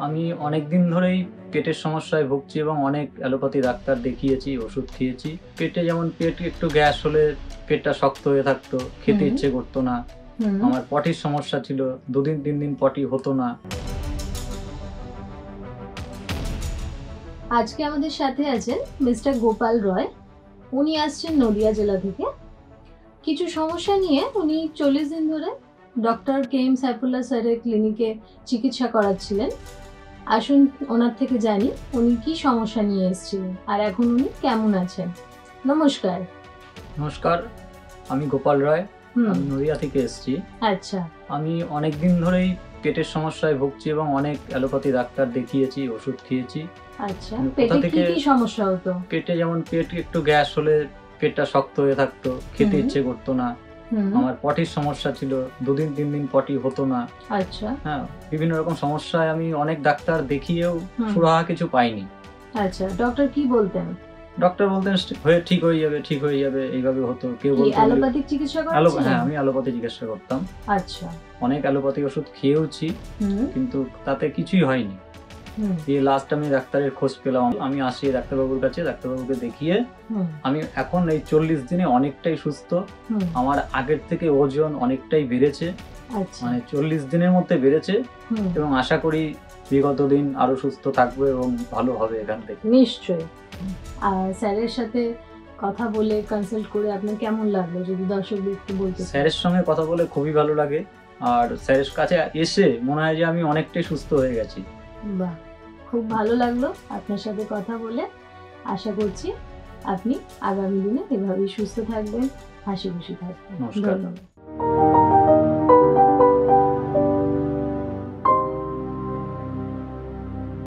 আমি অনেকদিন ধরেই পেটের সমস্যায় ভুগছি এবং অনেক অ্যালোপ্যাথি ডাক্তার দেখিয়েছি, ওষুধ খেয়েছি। পেটে যেমন একটু গ্যাস হলে পেটটা শক্ত হয়ে থাকতো, খেতে ইচ্ছে করতো না। আমার পটির সমস্যা ছিল, ২ দিন ৩ দিন পটি হতো না। আজকে আমাদের সাথে আছেন মিস্টার গোপাল রয়। উনি আসছেন নদিয়া জেলা থেকে। কিছু সমস্যা নিয়ে উনি 40 দিন ধরে ডক্টর কেএম সাইফুল্লাহ স্যারের ক্লিনিকে চিকিৎসা করাচ্ছিলেন। আসুন ওনার থেকে জানি উনি কি সমস্যা নিয়ে এসেছিলেন আর এখন উনি কেমন আছেন। নমস্কার। নমস্কার, আমি গোপাল রয়। আমি নদিয়া থেকে এসেছি। আচ্ছা। আমি অনেকদিন ধরেই পেটের সমস্যায় ভুগছি এবং অনেক অ্যালোপ্যাথি ডাক্তার দেখিয়েছি, ওষুধ খেয়েছি। আচ্ছা, পেটে কি সমস্যা হতো? পেটে যেমন একটু গ্যাস হলে পেটটা শক্ত হয়ে থাকতো, খেতে ইচ্ছে করতো না। আমার পটির সমস্যা ছিল, ২ দিন ৩ দিন পটি হতো না। আচ্ছা। হ্যাঁ, বিভিন্ন রকম সমস্যায় আমি অনেক ডাক্তার দেখিয়েও সুরাহা কিছু পাইনি। আচ্ছা, ডক্টর কি বলতেন? ডক্টর বলতেন ঠিক হয়ে যাবে এইভাবে হতো। কেউ বলতেন অ্যালোপ্যাথিক চিকিৎসা করেছেন? হ্যাঁ, আমি অ্যালোপ্যাথি চিকিৎসা করতাম। আচ্ছা। অনেক অ্যালোপ্যাথি ওষুধ খেয়েওছি, কিন্তু তাতে কিছুই হয়নি। দিয়ে লাস্ট আমি ডাক্তারের খোঁজ পেলাম। আমি আসি ডাক্তারবাবুর কাছে, ডাক্তারবাবুকে দেখিয়ে আমি এখন এই 40 দিনে অনেকটাই সুস্থ। আমার আগের থেকে ওজন অনেকটাই বেড়েছে, মানে 40 দিনের মধ্যে বেড়েছে এবং আশা করি বিগত দিন আরো সুস্থ থাকবো এবং ভালো হবে এখান থেকে। নিশ্চয়ই। আর স্যারের সাথে কথা বলে কনসাল্ট করে আপনার কেমন লাগলো যদি দর্শকদের একটু বলতে? স্যারের সঙ্গে কথা বলে খুবই ভালো লাগে, আর স্যারের কাছে এসে মনে হয় যে আমি অনেকটাই সুস্থ হয়ে গেছি। বাহ, খুব ভালো লাগলো আপনার সাথে কথা বলে। আশা করছি আপনি আগামী দিনে এভাবেই সুস্থ থাকবেন, হাসি খুশি থাকবেন। নমস্কার। ধন্যবাদ।